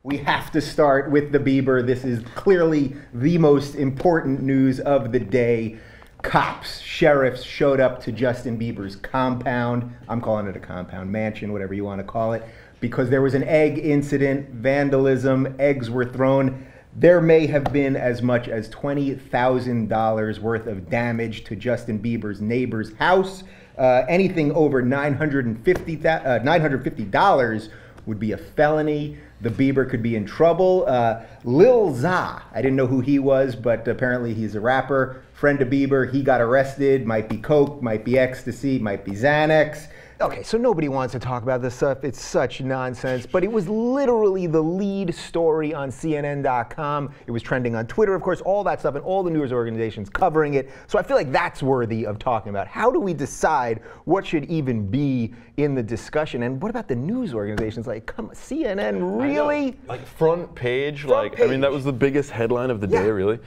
We have to start with the Bieber. This is clearly the most important news of the day. Cops, sheriffs showed up to Justin Bieber's compound. I'm calling it a compound, mansion, whatever you want to call it, because there was an egg incident, vandalism, eggs were thrown. There may have been as much as $20,000 worth of damage to Justin Bieber's neighbor's house. Anything over $950 would be a felony. The Bieber could be in trouble. Lil Za, I didn't know who he was, but apparently he's a rapper. Friend of Bieber, he got arrested. Might be coke, might be ecstasy, might be Xanax. Okay, so nobody wants to talk about this stuff. It's such nonsense, but it was literally the lead story on CNN.com. It was trending on Twitter, of course, all that stuff, and all the news organizations covering it. So I feel like that's worthy of talking about. How do we decide what should even be in the discussion? And what about the news organizations? Like, come on, CNN, really? Like front page, I mean, that was the biggest headline of the day, really.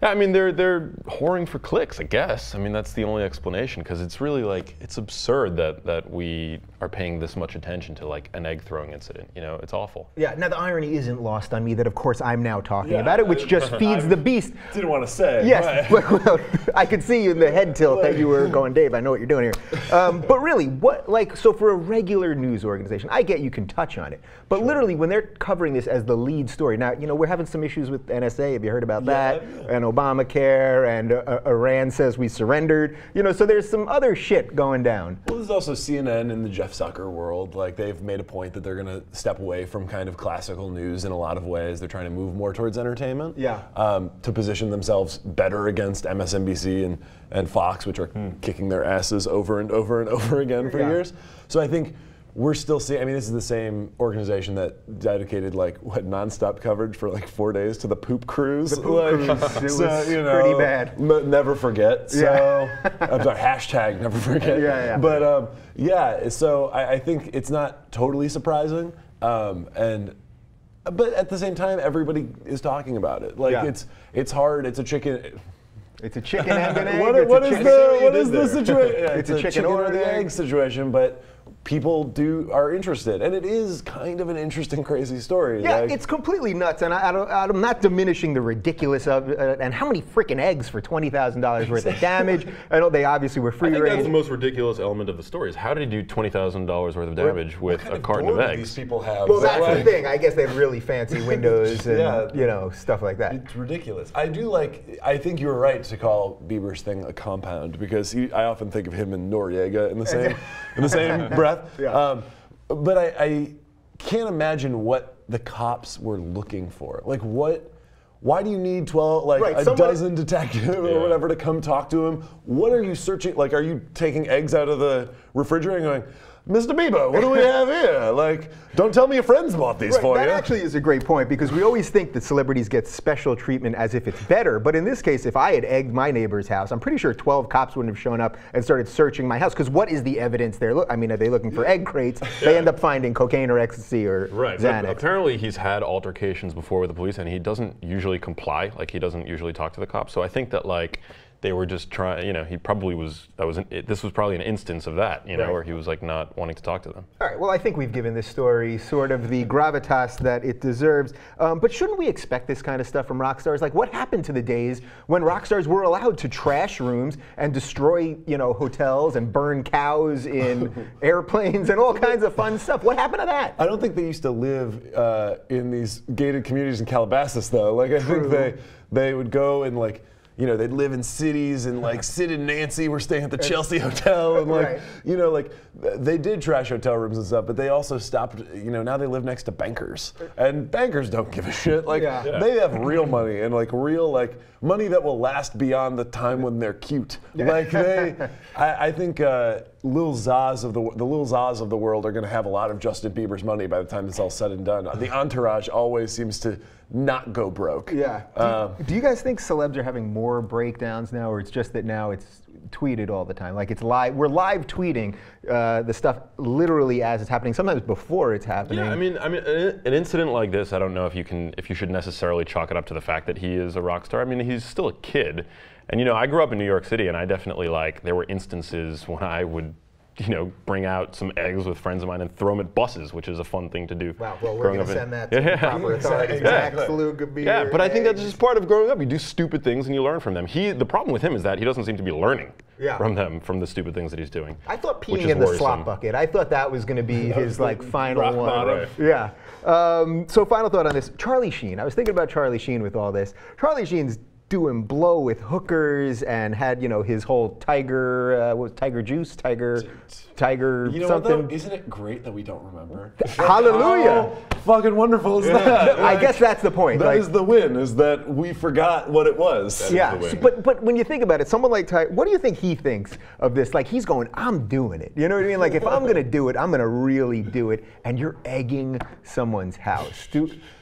Yeah, I mean, they're whoring for clicks, I guess. I mean, that's the only explanation, because it's really like, it's absurd that we are paying this much attention to like an egg throwing incident. You know, it's awful. Yeah, now the irony isn't lost on me that of course I'm now talking about it, which just feeds the beast. Didn't want to say. Yes, well, I could see you in the head tilt that you were going, Dave, I know what you're doing here. But really, so for a regular news organization, I get you can touch on it, but literally when they're covering this as the lead story, now, you know, we're having some issues with NSA, have you heard about that? And Obamacare, and Iran says we surrendered. You know, so there's some other shit going down. Well, there's also CNN in the Jeff Zucker world. Like, they've made a point that they're going to step away from kind of classical news in a lot of ways. They're trying to move more towards entertainment. Yeah. To position themselves better against MSNBC and Fox, which are kicking their asses over and over and over again for years. So I think we're still seeing, I mean, this is the same organization that dedicated nonstop coverage for like 4 days to the poop cruise. The poop cruise, it was pretty bad. Never forget. So, I'm sorry, hashtag never forget. But so I think it's not totally surprising. But at the same time, everybody is talking about it. Like it's hard, it's a chicken. It's a chicken and an egg. What is the situation? Yeah, it's a chicken or the egg situation, but people are interested, and it is kind of an interesting, crazy story. Yeah, it's completely nuts, and I'm not diminishing the ridiculous of it, and how many freaking eggs for $20,000 worth of damage. I know they obviously were free range. I think that's the most ridiculous element of the story, is how did he do $20,000 worth of damage with a carton of eggs? These people have. Well, that's the thing. I guess they have really fancy windows and you know, stuff like that. It's ridiculous. I think you were right to call Bieber's thing a compound, because I often think of him and Noriega in the same breath. But I can't imagine what the cops were looking for. Like, why do you need 12, a dozen detectives or whatever to come talk to him? What are you searching? Like, are you taking eggs out of the refrigerator and going, Mr. Bieber, what do we have here? Like, don't tell me your friends bought these for you. That actually is a great point, because we always think that celebrities get special treatment as if it's better. But in this case, if I had egged my neighbor's house, I'm pretty sure 12 cops wouldn't have shown up and started searching my house. Because what is the evidence there? I mean, are they looking for egg crates? They end up finding cocaine or ecstasy or Xanax. Apparently, he's had altercations before with the police, and he doesn't usually comply. Like, he doesn't usually talk to the cops. So I think that, like, they were just trying, you know, he probably was, this was probably an instance of that, you know, where he was like not wanting to talk to them. All right, well, I think we've given this story sort of the gravitas that it deserves, but shouldn't we expect this kind of stuff from rock stars? Like, what happened to the days when rock stars were allowed to trash rooms and destroy, you know, hotels and burn cows in airplanes and all kinds of fun stuff? What happened to that? I don't think they used to live in these gated communities in Calabasas, though. Like, I think they would go and, like, you know, they'd live in cities, and like Sid and Nancy were staying at the Chelsea Hotel, and like, you know, like they did trash hotel rooms and stuff, but they also stopped, you know, now they live next to bankers, and bankers don't give a shit. Like, they have real money, and like real, like, money that will last beyond the time when they're cute. Like, I think Lil Zaz of the Lil Zaz of the world are going to have a lot of Justin Bieber's money by the time it's all said and done. The entourage always seems to not go broke. Yeah. Do you guys think celebs are having more breakdowns now, or it's just that now it's tweeted all the time? Like, it's live. We're live tweeting the stuff literally as it's happening. Sometimes before it's happening. Yeah, I mean, an incident like this, I don't know if you should necessarily chalk it up to the fact that he is a rock star. I mean, he's still a kid, and you know, I grew up in New York City, and I definitely, like, there were instances when I would you know, bring out some eggs with friends of mine and throw them at buses, which is a fun thing to do. Wow, well, we're going to send that to the proper authorities. Exactly. Lugavere, Yeah, but I think that's just part of growing up. You do stupid things and you learn from them. The problem with him is that he doesn't seem to be learning from them, from the stupid things that he's doing. I thought peeing in the slop bucket. I thought that was going to be his like final one. Right. Yeah. So final thought on this. Charlie Sheen. I was thinking about Charlie Sheen with all this. Charlie Sheen's doing blow with hookers and had, you know, his whole tiger, what was it, tiger juice, tiger You know something. what, though? Isn't it great that we don't remember? Hallelujah. How fucking wonderful is that? I guess that's the point. That like, is the win, is that we forgot what it was. yeah, but when you think about it, someone like Tiger, what do you think he thinks of this? Like, he's going, I'm doing it. You know what I mean? Like, if I'm going to do it, I'm going to really do it. And you're egging someone's house.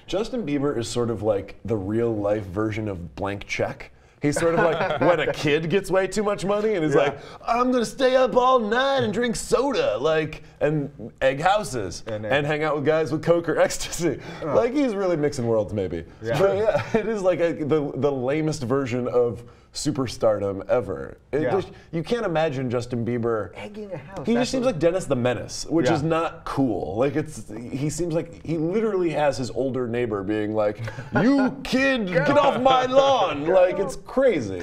Justin Bieber is sort of like the real life version of Blank Check. He's sort of like when a kid gets way too much money and is like, I'm gonna stay up all night and drink soda, like, and egg houses and hang out with guys with coke or ecstasy. Like, he's really mixing worlds, maybe. Yeah. But yeah, it is like the lamest version of superstardom ever. You can't imagine Justin Bieber egging a house. He just seems like Dennis the Menace, which is not cool. Like, he seems like he literally has his older neighbor being like, "You kid, get off my lawn!" Like, it's crazy.